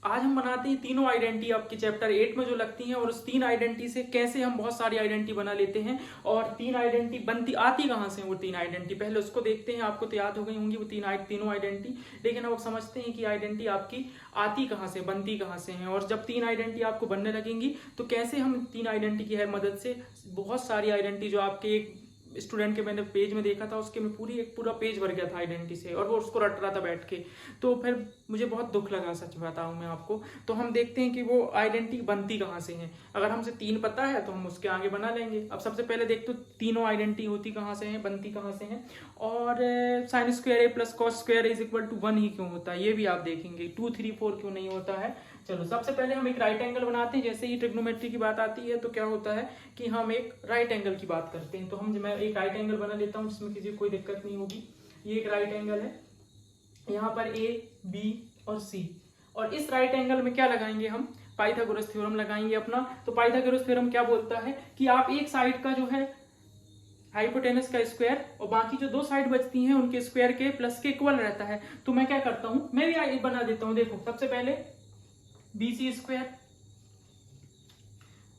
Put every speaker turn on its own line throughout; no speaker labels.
आज हम बनाते हैं तीनों आइडेंटिटी आपके चैप्टर 8 में जो लगती हैं, और उस तीन आइडेंटिटी से कैसे हम बहुत सारी आइडेंटिटी बना लेते हैं। और तीन आइडेंटिटी बनती आती कहाँ से, वो तीन आइडेंटिटी पहले उसको देखते हैं। आपको तो याद हो गई होंगी वो तीनों आइडेंटिटी, लेकिन अब समझते हैं कि आइडेंटिटी आपकी आती कहाँ से, बनती कहाँ से हैं। और जब तीन आइडेंटिटी आपको बनने लगेंगी तो कैसे हम तीन आइडेंटिटी की मदद से बहुत सारी आइडेंटिटी जो आपके एक स्टूडेंट के मैंने पेज में देखा था, उसके में पूरा पेज भर गया था आइडेंटिटी से, और वो उसको रट रहा था बैठ के। तो फिर मुझे बहुत दुख लगा, सच बताऊं मैं आपको। तो हम देखते हैं कि वो आइडेंटिटी बनती कहाँ से है। अगर हमसे तीन पता है तो हम उसके आगे बना लेंगे। अब सबसे पहले देखते तीनों आइडेंटिटी होती कहाँ से है, बनती कहाँ से है। और sine square A plus cos square is equal to 1 ही क्यों होता है, ये भी आप देखेंगे। 2, 3, 4 क्यों नहीं होता है। चलो सबसे पहले हम एक राइट एंगल बनाते हैं। जैसे ही ट्रिग्नोमेट्री की बात आती है तो क्या होता है कि हम एक राइट एंगल की बात करते हैं। तो मैं एक राइट एंगल बना लेता हूँ जिसमें किसी को कोई दिक्कत नहीं होगी। ये एक राइट एंगल है, यहाँ पर ए, बी और सी। और इस राइट एंगल में क्या लगाएंगे हम, पाइथागोरस थ्योरम लगाएंगे अपना। तो पाइथागोरस थ्योरम क्या बोलता है कि आप एक साइड का जो है हाइपोटेनस का स्क्वायर और बाकी जो दो साइड बचती हैं उनके स्क्वायर के प्लस के इक्वल रहता है। तो मैं क्या करता हूं, मैं भी बना देता हूं। देखो सबसे पहले BC square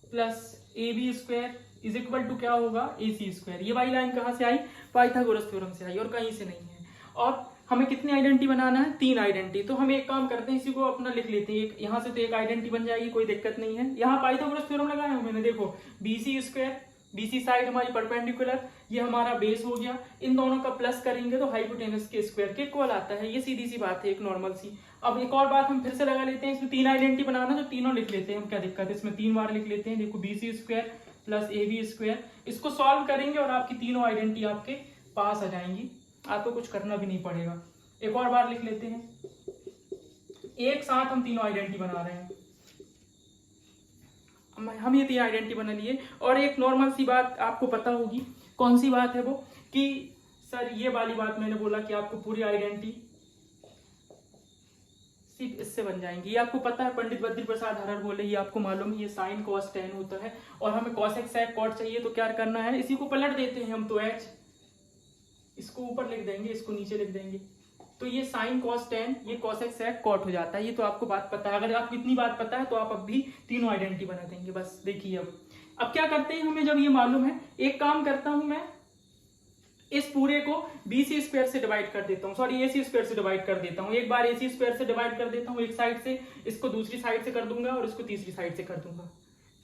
plus AB square is equal to क्या होगा, AC स्क्वायर। ये वाली लाइन कहां से आई, पाइथागोरस थ्योरम से आई और कहीं से नहीं है। और हमें कितनी आइडेंटिटी बनाना है, तीन आइडेंटिटी। तो हम एक काम करते हैं, इसी को अपना लिख लेते हैं। एक यहां से तो एक आइडेंटिटी बन जाएगी, कोई दिक्कत नहीं है। यहाँ पाइथागोरस थ्योरम लगाया हूं मैंने, देखो BC स्क्वायर, BC साइड हमारी परपेंडिकुलर, ये हमारा बेस हो गया। इन दोनों का प्लस करेंगे तो हाइपोटेनस के स्क्वायर के इक्वल आता है। ये सीधी सी बात है, एक नॉर्मल सी। अब एक और बात हम फिर से लगा लेते हैं, इसमें तीन आइडेंटिटी बनाना, तो तीनों लिख लेते हैं हम, क्या दिक्कत है इसमें, 3 बार लिख लेते हैं। देखो BC square plus AB square, इसको सॉल्व करेंगे और आपकी तीनों आइडेंटिटी आपके पास आ जाएंगी, आपको कुछ करना भी नहीं पड़ेगा। एक और बार लिख लेते हैं, एक साथ हम तीनों आइडेंटिटी बना रहे हैं। हम ये तीन आइडेंटिटी बना लिए। और एक नॉर्मल सी बात आपको पता होगी, कौन सी बात है वो, कि सर ये वाली बात मैंने बोला कि आपको पूरी आइडेंटिटी सिर्फ इससे बन जाएंगी। ये आपको पता है, पंडित बद्री प्रसाद हरर बोले, ये आपको मालूम है, ये साइन कॉस टेन होता है। और हमें कॉसेक सेक कॉट चाहिए, तो क्या करना है, इसी को पलट देते हैं हम। तो h इसको ऊपर लिख देंगे, इसको नीचे लिख देंगे। तो ये साइन कॉस टेन, ये कॉसेक सेक कॉट हो जाता है। ये तो आपको बात पता है। अगर आपको इतनी बात पता है तो आप अब भी तीनों आइडेंटिटी बना देंगे। बस देखिए अब क्या करते हैं, हमें जब ये मालूम है, एक काम करता हूं मैं, इस पूरे को BC स्क्वायर से डिवाइड कर देता हूँ, सॉरी AC स्क्वायर से डिवाइड कर देता हूँ। एक बार AC स्क्वायर से डिवाइड कर देता हूँ एक साइड से, इसको दूसरी साइड से कर दूंगा और इसको तीसरी साइड से कर दूंगा।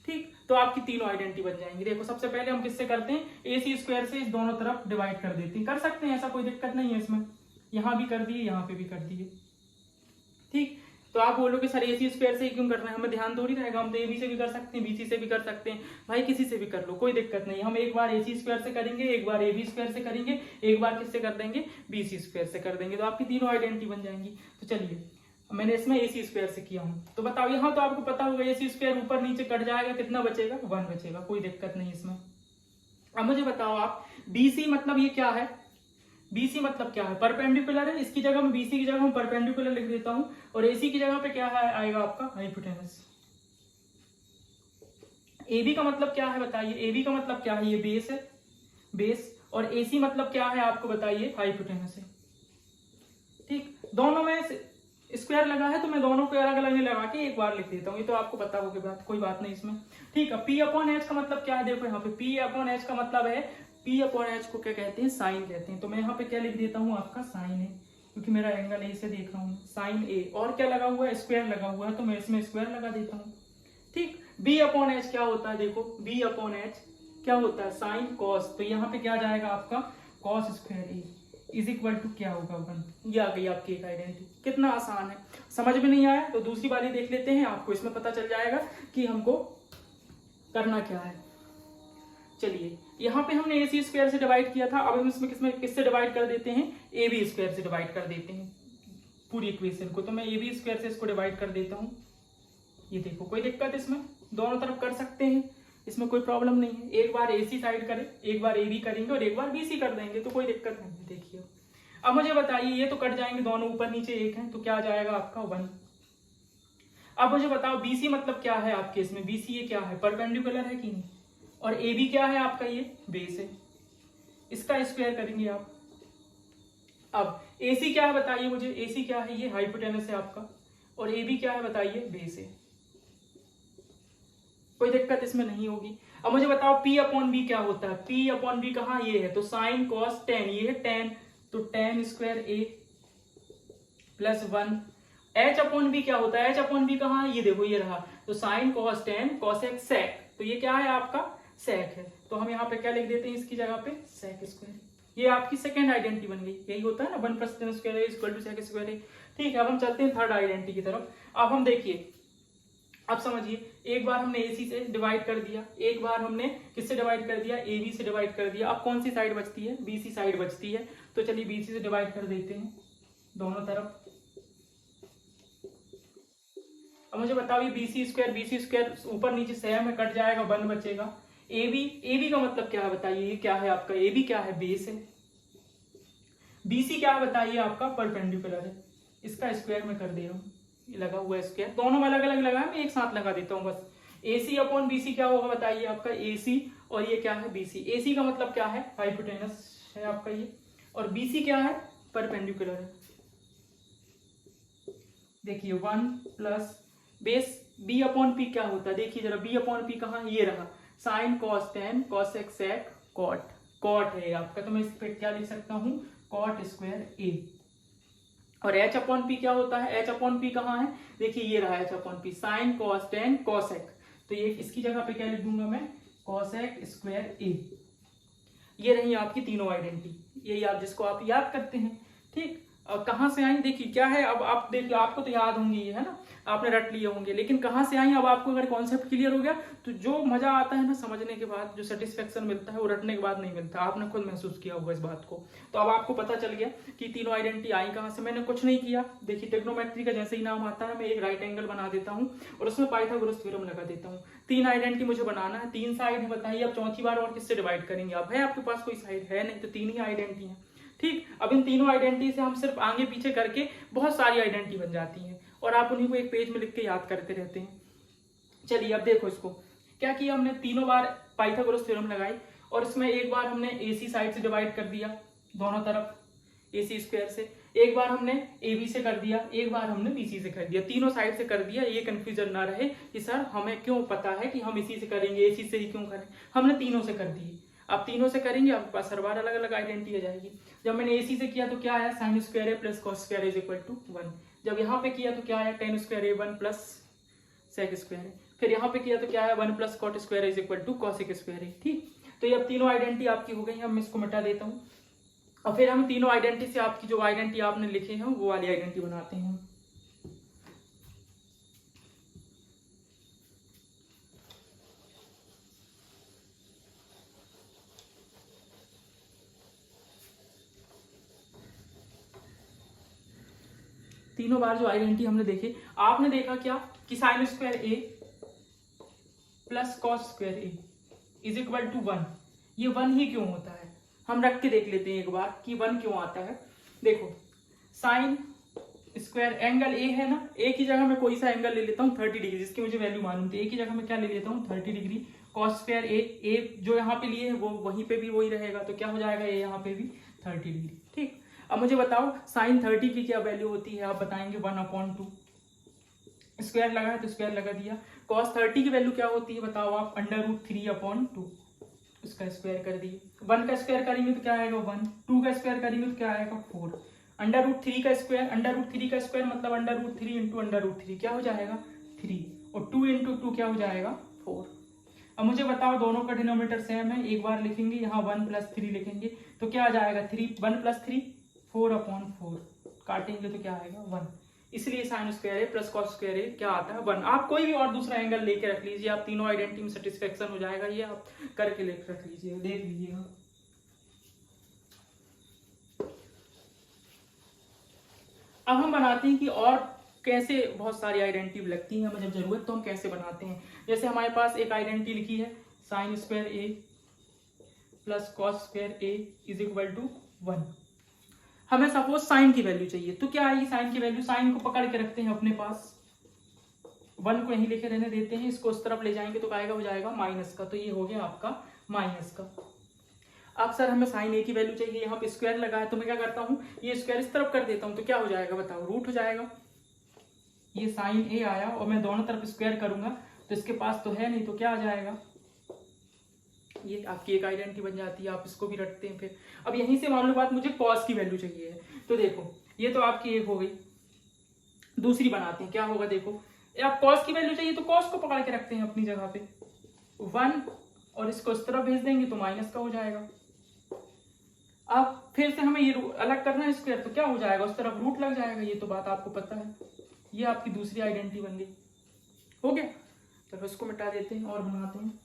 ठीक, तो आपकी तीनों आइडेंटिटी बन जाएंगी। देखो सबसे पहले हम किससे करते हैं, AC स्क्वायर से इस दोनों तरफ डिवाइड कर देते हैं। कर सकते हैं, ऐसा कोई दिक्कत नहीं है इसमें। यहां भी कर दिए, यहाँ पे भी कर दिए। ठीक, तो आप बोलोगे सर AC स्क्वायर से ही क्यों करना है, हमें ध्यान थोड़ी रहेगा। हम तो AB से भी कर सकते हैं, BC से भी कर सकते हैं, भाई किसी से भी कर लो, कोई दिक्कत नहीं। हम एक बार AC स्क्वायर से करेंगे, एक बार AB स्क्वायर से करेंगे, एक बार किससे कर देंगे, BC स्क्वायर से कर देंगे। तो आपकी तीनों आइडेंटिटी बन जाएंगी। तो चलिए, मैंने इसमें AC स्क्वायर से किया हूँ। तो बताओ, यहाँ तो आपको पता होगा AC स्क्वायर ऊपर नीचे कट जाएगा, कितना बचेगा, 1 बचेगा, कोई दिक्कत नहीं इसमें। अब मुझे बताओ आप, BC मतलब ये क्या है, BC मतलब क्या है, परपेंडिकुलर है। इसकी जगह में BC की जगह मैं परपेंडिकुलर लिख देता हूं, और AC की जगह पे क्या है आएगा आपका, हाइपोटेनस। AB का मतलब क्या है बताइए, AB का मतलब क्या है, ये बेस है, बेस। और AC मतलब क्या है आपको बताइए, हाइपोटेनस है। ठीक, दोनों में स्क्वायर लगा है तो मैं दोनों को अलग अलग लगा के एक बार लिख देता हूँ। ये तो आपको पता होगी बात, कोई बात नहीं इसमें। ठीक है, P/H का मतलब क्या है, देखो यहाँ पे P/H का मतलब है, P/H को क्या कहते हैं, साइन कहते हैं। तो मैं यहाँ पे क्या लिख देता हूँ, आपका साइन है, क्योंकि मेरा एंगल ए से देख रहा हूँ, साइन ए। और क्या लगा हुआ है, स्क्वायर लगा हुआ है, तो मैं इसमें स्क्वायर लगा देता हूँ। ठीक, B/H क्या होता है, देखो B/H क्या होता है, साइन कॉस। तो यहाँ पे क्या जाएगा आपका, cos square A is equal to क्या होगा, 1। ये आ गई आपकी एक आइडेंटिटी। कितना आसान है, समझ में नहीं आया तो दूसरी वाली देख लेते हैं, आपको इसमें पता चल जाएगा कि हमको करना क्या है। चलिए, यहाँ पे हमने AC स्क्वायर से डिवाइड किया था, अब हम इसमें किससे डिवाइड कर देते हैं, AB स्क्वायर से डिवाइड कर देते हैं पूरी इक्वेशन को। तो मैं AB स्क्वायर से इसको डिवाइड कर देता हूँ। ये देखो, कोई दिक्कत इसमें, दोनों तरफ कर सकते हैं, इसमें कोई प्रॉब्लम नहीं है। एक बार AC साइड करें, एक बार AB करेंगे और एक बार BC कर देंगे, तो कोई दिक्कत नहीं है। देखिए अब मुझे बताइए, ये तो कट जाएंगे दोनों, ऊपर नीचे एक है, तो क्या आ जाएगा आपका, 1। अब मुझे बताओ BC मतलब क्या है आपके इसमें, BC ये क्या है, परपेंडिकुलर है कि नहीं, और AB क्या है आपका, ये बेस है, इसका स्क्वायर करेंगे आप। अब AC क्या है बताइए मुझे, AC क्या है, ये हाइपोटेनस है आपका। और ए बी क्या है बताइए, बेस है। कोई दिक्कत इसमें नहीं होगी। अब मुझे बताओ P अपॉन बी क्या होता है। P अपॉन बी कहाँ, ये है तो साइन कॉस टेन, ये है टेन, तो ten square A plus 1। H upon B क्या होता है, H अपॉन बी कहाँ, ये देखो ये रहा, तो sine cos tan cosec sec, तो ये क्या है आपका सेक है, तो हम यहाँ पे क्या लिख देते हैं इसकी जगह पे, सेक स्क्वायर। ये आपकी सेकंड आइडेंटिटी बन गई, यही होता है ना, 1 + tan square equal to sec square. ठीक है, अब हम चलते हैं थर्ड आइडेंटिटी की तरफ। अब हम देखिए, अब समझिए, एक बार हमने AC से डिवाइड कर दिया, एक बार हमने किससे डिवाइड कर दिया, AB से डिवाइड कर दिया। अब कौन सी साइड बचती है, BC साइड बचती है, तो चलिए BC से डिवाइड कर देते हैं दोनों तरफ। अब मुझे बताओ ये BC स्क्वायर ऊपर नीचे सेम है, कट जाएगा, 1 बचेगा। AB का मतलब क्या है बताइए, ये क्या है आपका, AB क्या है, बेस है। BC क्या है बताइए, आपका परपेंडिकुलर है। इसका स्क्वायर में कर दे रहा हूँ, ये लगा हुआ है स्क्वायर, दोनों में अलग अलग लगा है, मैं एक साथ लगा देता हूँ बस। AC अपॉन BC क्या होगा बताइए, आपका AC, और ये क्या है BC। AC का मतलब क्या है, हाइपोटेनस है आपका ये, और BC क्या है, परपेंडिकुलर है। देखिए 1 plus base B upon P क्या होता है, देखिए जरा, B अपॉन P कहाँ, ये रहा, sine cos tan cosec sec cot, cot है आपका, तो मैं इस पे क्या लिख सकता हूँ, कॉट स्क्वायर A। और H अपॉन P क्या होता है, H अपॉन P कहाँ है, देखिए ये रहा H upon P, sign cos tan cosec, तो ये इसकी जगह पे क्या लिख दूंगा मैं, कॉसेक स्क्वायर A। ये रही आपकी तीनों आइडेंटिटी, यही आप जिसको आप याद करते हैं। ठीक, और कहाँ से आई देखिए क्या है, अब आप देखिए, आपको तो याद होंगी ये, है ना, आपने रट लिए होंगे, लेकिन कहाँ से आई, अब आपको अगर कॉन्सेप्ट क्लियर हो गया तो जो मजा आता है ना समझने के बाद, जो सेटिस्फेक्शन मिलता है वो रटने के बाद नहीं मिलता, आपने खुद महसूस किया होगा इस बात को। तो अब आपको पता चल गया कि तीनों आइडेंटिटी आई कहाँ से। मैंने कुछ नहीं किया, देखिए ट्रिग्नोमेट्री का जैसे ही नाम आता है, मैं एक राइट एंगल बना देता हूँ और उसमें पाइथागोरस थ्योरम लगा देता हूँ। 3 आइडेंटिटी मुझे बनाना है, 3 साइड है, बताइए अब चौथी बार और किससे डिवाइड करेंगे आप, है आपके पास कोई साइड है नहीं, तो 3 ही आइडेंटिटी है। ठीक, अब इन तीनों आइडेंटिटी से हम सिर्फ आगे पीछे करके बहुत सारी आइडेंटिटी बन जाती हैं और आप उन्हीं को एक पेज में लिख के याद करते रहते हैं। चलिए अब देखो, इसको क्या किया हमने, तीनों बार पाइथागोरस थ्योरम लगाई और इसमें एक बार हमने AC साइड से डिवाइड कर दिया दोनों तरफ AC स्क्वायर से, एक बार हमने AB से कर दिया, एक बार हमने BC से कर दिया, तीनों साइड से कर दिया। ये कंफ्यूजन ना रहे कि सर हमें क्यों पता है कि हम इसी से करेंगे, AC से ही क्यों करें, हमने तीनों से कर दिए। आप तीनों से करेंगे, आपके पास हर बार अलग अलग आइडेंटिटी आ जाएगी। जब मैंने AC से किया तो क्या आया, sine square A plus cos square is equal to 1। जब यहाँ पे किया तो क्या आया, tan square A 1 plus sec square है। फिर यहाँ पे किया तो क्या है, 1 plus cot square is equal to cosec square है। ठीक, तो ये अब तीनों आइडेंटिटी आपकी हो गई है। अब मैं इसको मिटा देता हूँ और फिर हम तीनों आइडेंटिटी से आपकी जो आइडेंटिटी आपने लिखे हैं वो वाली आइडेंटिटी बनाते हैं। तीनों बार जो आइडेंटिटी हमने देखे, आपने देखा क्या कि sine square A plus cos square A is equal to 1। ये 1 ही क्यों होता है, हम रख के देख लेते हैं एक बार कि 1 क्यों आता है। देखो साइन स्क्वायर एंगल ए है ना, ए की जगह मैं कोई सा एंगल ले लेता हूँ 30 डिग्री, जिसकी मुझे वैल्यू मालूम थी। ए की जगह मैं क्या ले लेता हूँ 30 डिग्री। कॉस स्क्वायर ए जो यहाँ पे लिए है वो वहीं पे भी वही रहेगा, तो क्या हो जाएगा, ए यहाँ पे भी 30 डिग्री। ठीक, अब मुझे बताओ साइन 30 की क्या वैल्यू होती है, आप बताएंगे 1/2। स्क्वायर लगा है तो स्क्वायर लगा दिया। कॉस 30 की वैल्यू क्या होती है बताओ आप, √3/2, उसका स्क्वायर कर दिए। 1 का स्क्वायर करेंगे तो क्या आएगा 1, 2 का स्क्वायर करेंगे तो क्या आएगा 4। √3 का स्क्वायर, √3 का स्क्वायर मतलब √3 इंटू √3 क्या हो जाएगा 3, और 2 इंटू 2 क्या हो जाएगा 4। अब मुझे बताओ दोनों का डिनोमिनेटर सेम है, एक बार लिखेंगे यहाँ 1 + 3 लिखेंगे तो क्या आ जाएगा 3, 1 + 3 4/4, काटेंगे तो क्या आएगा 1। इसलिए sign square A plus cos square ए क्या आता है 1। आप कोई भी और दूसरा एंगल लेके रख लीजिए, आप तीनों आइडेंटिटी में सेटिस्फेक्शन हो जाएगा। ये आप करके लेकर रख लीजिए, देख लीजिएगा। अब हम बनाते हैं कि और कैसे बहुत सारी आइडेंटिटी लगती हैं, हमें जब जरूरत तो हम कैसे बनाते हैं। जैसे हमारे पास एक आइडेंटिटी लिखी है sine square A plus cos square A is equal to 1। हमें सपोज साइन की वैल्यू चाहिए, तो क्या आएगी साइन की वैल्यू, साइन को पकड़ के रखते हैं अपने पास, 1 को यहीं लेके रहने देते हैं, इसको उस तरफ ले जाएंगे तो आएगा हो जाएगा माइनस का, तो ये हो गया आपका माइनस का। अब सर हमें साइन ए की वैल्यू चाहिए, यहाँ पे स्क्वायर लगा है तो मैं क्या करता हूँ, ये स्क्वायर इस तरफ कर देता हूँ तो क्या हो जाएगा बताओ, रूट हो जाएगा। ये साइन ए आया और मैं दोनों तरफ स्क्वायर करूंगा तो इसके पास तो है नहीं, तो क्या आ जाएगा, ये आपकी एक आइडेंटिटी बन जाती है। आप इसको भी रखते हैं। फिर अब यहीं से मान लो बात, मुझे कॉस की वैल्यू चाहिए है, तो देखो ये तो आपकी एक हो गई। दूसरी बनाते हैं, क्या होगा देखो, आप कॉस की वैल्यू चाहिए तो कॉस को पकड़ के रखते हैं अपनी जगह पे 1, और इसको इस तरफ भेज देंगे तो माइनस का हो जाएगा। अब फिर से हमें ये अलग करना है स्क्वायर, तो क्या हो जाएगा, उस तरफ रूट लग जाएगा। ये तो बात आपको पता है। ये आपकी दूसरी आइडेंटिटी बन गई। हो गया, चलो इसको मिटा देते हैं और बनाते हैं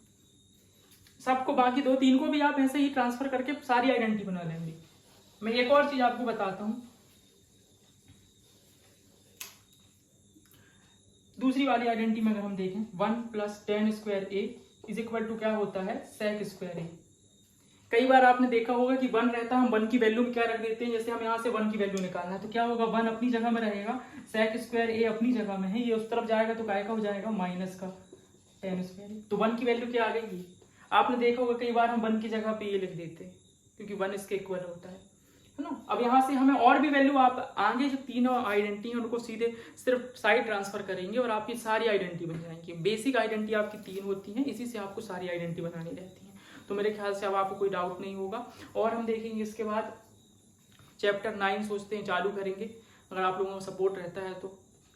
सबको। बाकी 2-3 को भी आप ऐसे ही ट्रांसफर करके सारी आइडेंटिटी बना लेंगे। मैं एक और चीज आपको बताता हूं, दूसरी वाली आइडेंटिटी में अगर हम देखें 1 + tan square A is equal to क्या होता है, sec स्क्वायर ए। कई बार आपने देखा होगा कि 1 रहता है, हम 1 की वैल्यू में क्या रख देते हैं, जैसे हम यहाँ से 1 की वैल्यू निकालना है तो क्या होगा, 1 अपनी जगह में रहेगा, sec स्क्वायर ए अपनी जगह में है, ये उस तरफ जाएगा तो काय का हो जाएगा, माइनस का tan स्क्वायर ए। तो 1 की वैल्यू क्या आ गई, आपने देखा होगा कई बार हम 1 की जगह पे ये लिख देते हैं क्योंकि 1 इसके इक्वल होता है ना। अब यहाँ से हमें और भी वैल्यू, आप आगे जो 3 आइडेंटिटी है उनको सीधे सिर्फ साइड ट्रांसफर करेंगे और आपकी सारी आइडेंटिटी बन जाएंगी। बेसिक आइडेंटिटी आपकी 3 होती हैं, इसी से आपको सारी आइडेंटिटी बनानी रहती है। तो मेरे ख्याल से अब आपको कोई डाउट नहीं होगा। और हम देखेंगे इसके बाद चैप्टर 9 सोचते हैं चालू करेंगे, अगर आप लोगों को सपोर्ट रहता है तो।